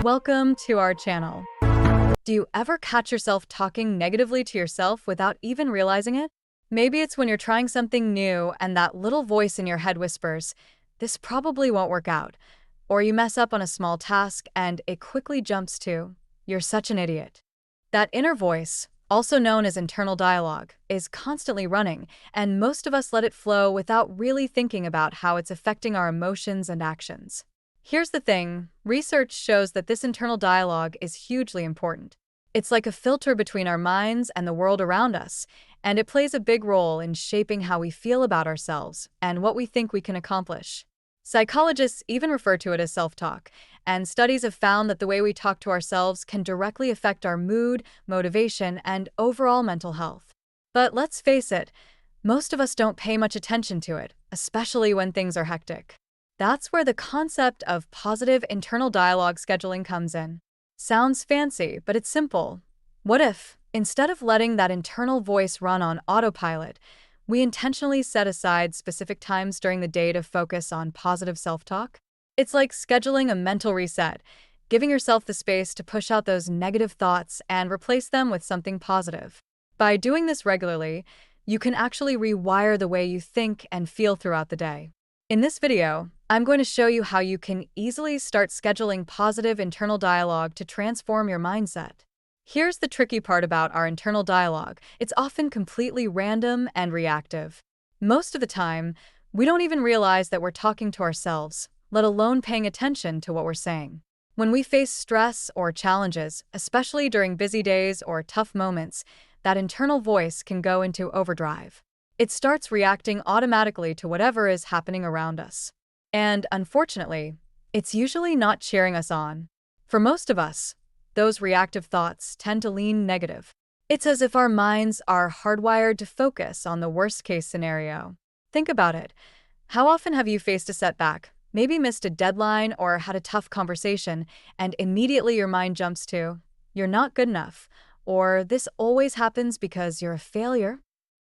Welcome to our channel. Do you ever catch yourself talking negatively to yourself without even realizing it? Maybe it's when you're trying something new and that little voice in your head whispers, "This probably won't work out." Or you mess up on a small task and it quickly jumps to, "You're such an idiot." That inner voice, also known as internal dialogue, is constantly running, and most of us let it flow without really thinking about how it's affecting our emotions and actions. Here's the thing, research shows that this internal dialogue is hugely important. It's like a filter between our minds and the world around us, and it plays a big role in shaping how we feel about ourselves and what we think we can accomplish. Psychologists even refer to it as self-talk, and studies have found that the way we talk to ourselves can directly affect our mood, motivation, and overall mental health. But let's face it, most of us don't pay much attention to it, especially when things are hectic. That's where the concept of positive internal dialogue scheduling comes in. Sounds fancy, but it's simple. What if, instead of letting that internal voice run on autopilot, we intentionally set aside specific times during the day to focus on positive self-talk? It's like scheduling a mental reset, giving yourself the space to push out those negative thoughts and replace them with something positive. By doing this regularly, you can actually rewire the way you think and feel throughout the day. In this video, I'm going to show you how you can easily start scheduling positive internal dialogue to transform your mindset. Here's the tricky part about our internal dialogue. It's often completely random and reactive. Most of the time, we don't even realize that we're talking to ourselves, let alone paying attention to what we're saying. When we face stress or challenges, especially during busy days or tough moments, that internal voice can go into overdrive. It starts reacting automatically to whatever is happening around us. And unfortunately, it's usually not cheering us on. For most of us, those reactive thoughts tend to lean negative. It's as if our minds are hardwired to focus on the worst-case scenario. Think about it. How often have you faced a setback, maybe missed a deadline or had a tough conversation, and immediately your mind jumps to, "You're not good enough," or "This always happens because you're a failure"?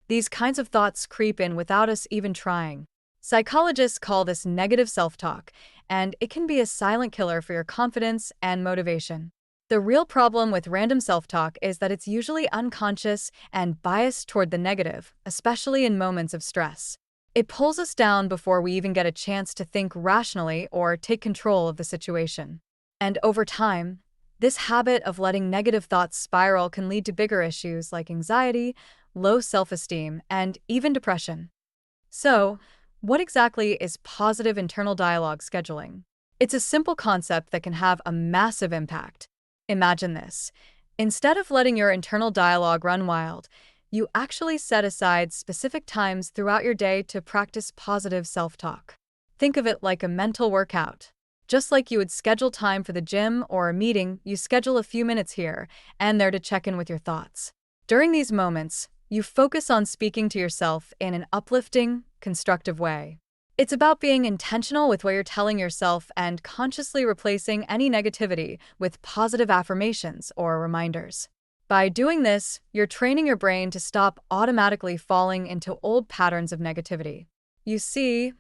These kinds of thoughts creep in without us even trying. Psychologists call this negative self-talk, and it can be a silent killer for your confidence and motivation. The real problem with random self-talk is that it's usually unconscious and biased toward the negative, especially in moments of stress. It pulls us down before we even get a chance to think rationally or take control of the situation. And over time, this habit of letting negative thoughts spiral can lead to bigger issues like anxiety, low self-esteem, and even depression. So, what exactly is positive internal dialogue scheduling? It's a simple concept that can have a massive impact. Imagine this. Instead of letting your internal dialogue run wild, you actually set aside specific times throughout your day to practice positive self-talk. Think of it like a mental workout. Just like you would schedule time for the gym or a meeting, you schedule a few minutes here and there to check in with your thoughts. During these moments, you focus on speaking to yourself in an uplifting, constructive way. It's about being intentional with what you're telling yourself and consciously replacing any negativity with positive affirmations or reminders. By doing this, you're training your brain to stop automatically falling into old patterns of negativity. You see,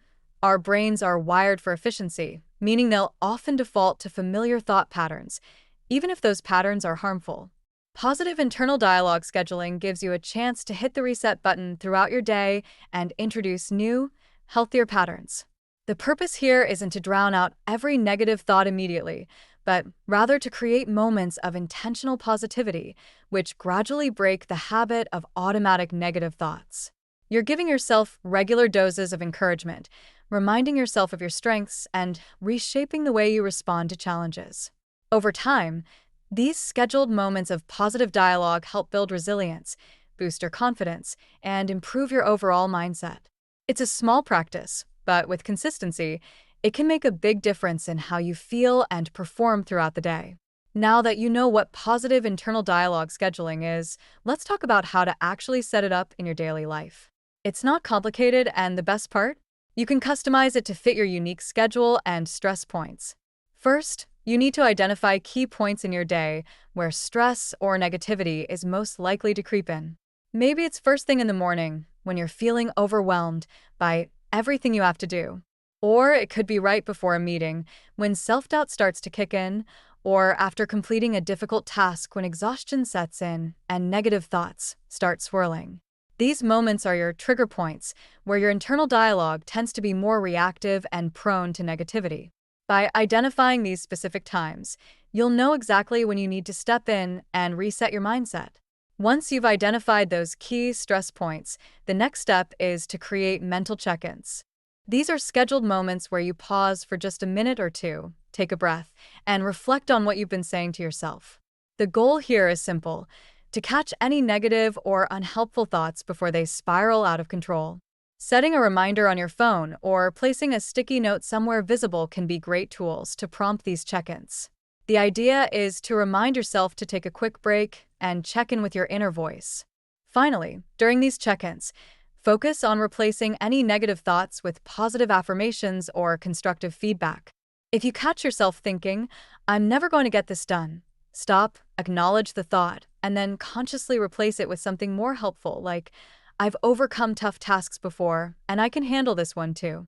our brains are wired for efficiency, meaning they'll often default to familiar thought patterns, even if those patterns are harmful. Positive internal dialogue scheduling gives you a chance to hit the reset button throughout your day and introduce new, healthier patterns. The purpose here isn't to drown out every negative thought immediately, but rather to create moments of intentional positivity, which gradually break the habit of automatic negative thoughts. You're giving yourself regular doses of encouragement, reminding yourself of your strengths, and reshaping the way you respond to challenges. Over time, these scheduled moments of positive dialogue help build resilience, boost your confidence, and improve your overall mindset. It's a small practice, but with consistency, it can make a big difference in how you feel and perform throughout the day. Now that you know what positive internal dialogue scheduling is, let's talk about how to actually set it up in your daily life. It's not complicated, and the best part? You can customize it to fit your unique schedule and stress points. First, you need to identify key points in your day where stress or negativity is most likely to creep in. Maybe it's first thing in the morning when you're feeling overwhelmed by everything you have to do. Or it could be right before a meeting when self-doubt starts to kick in, or after completing a difficult task when exhaustion sets in and negative thoughts start swirling. These moments are your trigger points, where your internal dialogue tends to be more reactive and prone to negativity. By identifying these specific times, you'll know exactly when you need to step in and reset your mindset. Once you've identified those key stress points, the next step is to create mental check-ins. These are scheduled moments where you pause for just a minute or two, take a breath, and reflect on what you've been saying to yourself. The goal here is simple: to catch any negative or unhelpful thoughts before they spiral out of control. Setting a reminder on your phone or placing a sticky note somewhere visible can be great tools to prompt these check-ins. The idea is to remind yourself to take a quick break and check in with your inner voice. Finally, during these check-ins, focus on replacing any negative thoughts with positive affirmations or constructive feedback. If you catch yourself thinking, "I'm never going to get this done," stop, acknowledge the thought, and then consciously replace it with something more helpful, like, "I've overcome tough tasks before, and I can handle this one too."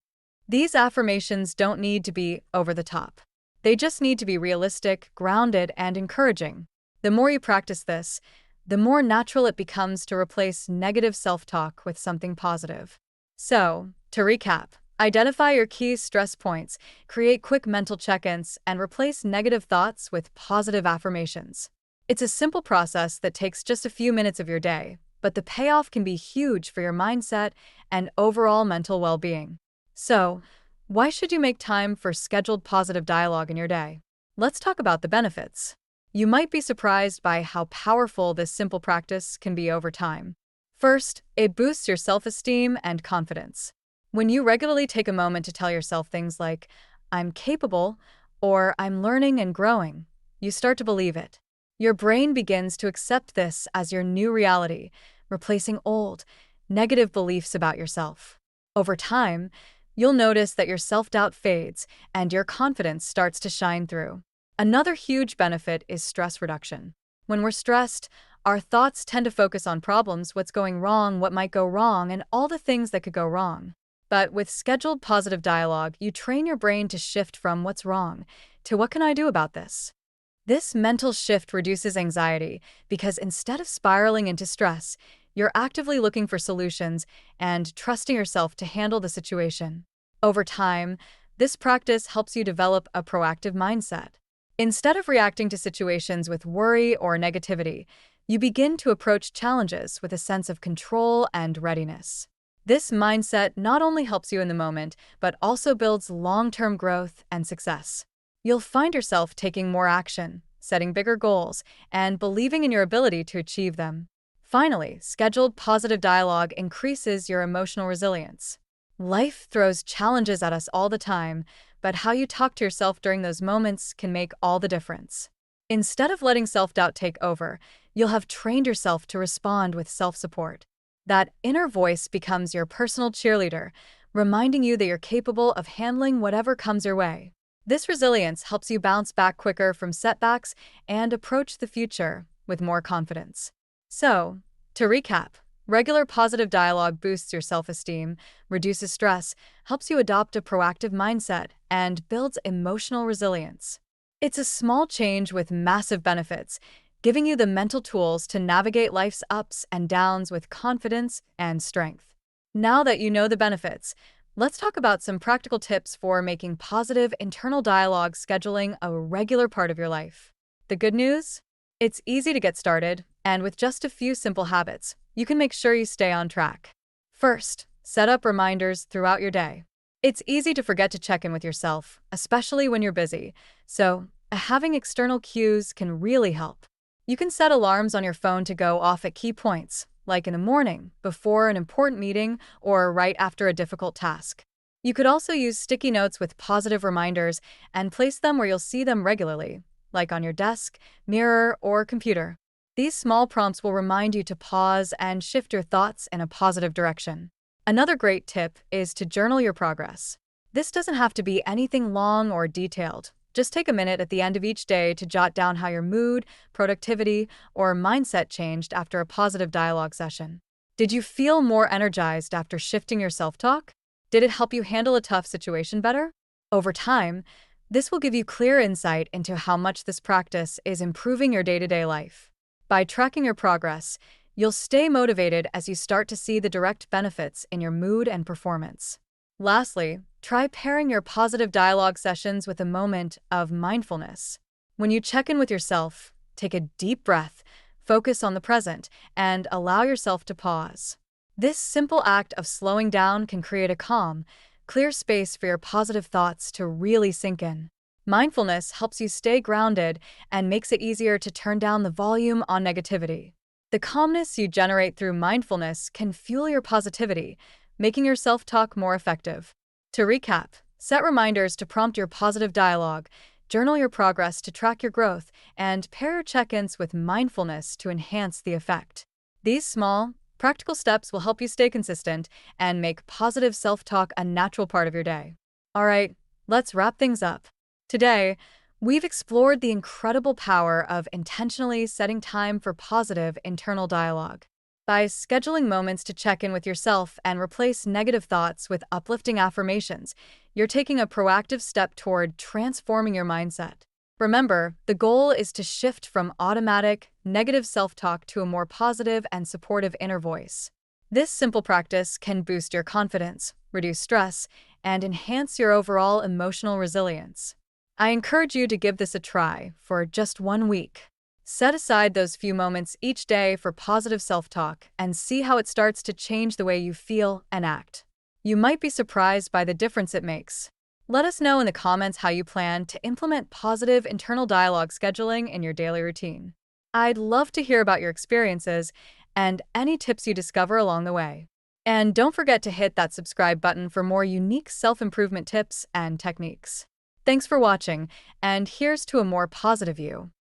These affirmations don't need to be over the top. They just need to be realistic, grounded, and encouraging. The more you practice this, the more natural it becomes to replace negative self-talk with something positive. So, to recap, identify your key stress points, create quick mental check-ins, and replace negative thoughts with positive affirmations. It's a simple process that takes just a few minutes of your day, but the payoff can be huge for your mindset and overall mental well-being. So, why should you make time for scheduled positive dialogue in your day? Let's talk about the benefits. You might be surprised by how powerful this simple practice can be over time. First, it boosts your self-esteem and confidence. When you regularly take a moment to tell yourself things like, "I'm capable," or "I'm learning and growing," you start to believe it. Your brain begins to accept this as your new reality, replacing old, negative beliefs about yourself. Over time, you'll notice that your self-doubt fades and your confidence starts to shine through. Another huge benefit is stress reduction. When we're stressed, our thoughts tend to focus on problems, what's going wrong, what might go wrong, and all the things that could go wrong. But with scheduled positive dialogue, you train your brain to shift from "what's wrong" to "what can I do about this?" This mental shift reduces anxiety because instead of spiraling into stress, you're actively looking for solutions and trusting yourself to handle the situation. Over time, this practice helps you develop a proactive mindset. Instead of reacting to situations with worry or negativity, you begin to approach challenges with a sense of control and readiness. This mindset not only helps you in the moment, but also builds long-term growth and success. You'll find yourself taking more action, setting bigger goals, and believing in your ability to achieve them. Finally, scheduled positive dialogue increases your emotional resilience. Life throws challenges at us all the time, but how you talk to yourself during those moments can make all the difference. Instead of letting self-doubt take over, you'll have trained yourself to respond with self-support. That inner voice becomes your personal cheerleader, reminding you that you're capable of handling whatever comes your way. This resilience helps you bounce back quicker from setbacks and approach the future with more confidence. So, to recap, regular positive dialogue boosts your self-esteem, reduces stress, helps you adopt a proactive mindset, and builds emotional resilience. It's a small change with massive benefits, giving you the mental tools to navigate life's ups and downs with confidence and strength. Now that you know the benefits, let's talk about some practical tips for making positive internal dialogue scheduling a regular part of your life. The good news? It's easy to get started, and with just a few simple habits, you can make sure you stay on track. First, set up reminders throughout your day. It's easy to forget to check in with yourself, especially when you're busy, so having external cues can really help. You can set alarms on your phone to go off at key points, like in the morning, before an important meeting, or right after a difficult task. You could also use sticky notes with positive reminders and place them where you'll see them regularly, like on your desk, mirror, or computer. These small prompts will remind you to pause and shift your thoughts in a positive direction. Another great tip is to journal your progress. This doesn't have to be anything long or detailed. Just take a minute at the end of each day to jot down how your mood, productivity, or mindset changed after a positive dialogue session. Did you feel more energized after shifting your self-talk? Did it help you handle a tough situation better? Over time, This will give you clear insight into how much this practice is improving your day-to-day life. By tracking your progress, you'll stay motivated as you start to see the direct benefits in your mood and performance. Lastly, try pairing your positive dialogue sessions with a moment of mindfulness. When you check in with yourself, take a deep breath, focus on the present, and allow yourself to pause. This simple act of slowing down can create a calm, clear space for your positive thoughts to really sink in. Mindfulness helps you stay grounded and makes it easier to turn down the volume on negativity. The calmness you generate through mindfulness can fuel your positivity, making your self-talk more effective. To recap, set reminders to prompt your positive dialogue, journal your progress to track your growth, and pair your check-ins with mindfulness to enhance the effect. These small, practical steps will help you stay consistent and make positive self-talk a natural part of your day. All right, let's wrap things up. Today, we've explored the incredible power of intentionally setting time for positive internal dialogue. By scheduling moments to check in with yourself and replace negative thoughts with uplifting affirmations, you're taking a proactive step toward transforming your mindset. Remember, the goal is to shift from automatic, negative self-talk to a more positive and supportive inner voice. This simple practice can boost your confidence, reduce stress, and enhance your overall emotional resilience. I encourage you to give this a try for just 1 week. Set aside those few moments each day for positive self-talk and see how it starts to change the way you feel and act. You might be surprised by the difference it makes. Let us know in the comments how you plan to implement positive internal dialogue scheduling in your daily routine. I'd love to hear about your experiences and any tips you discover along the way. And don't forget to hit that subscribe button for more unique self-improvement tips and techniques. Thanks for watching, and here's to a more positive you.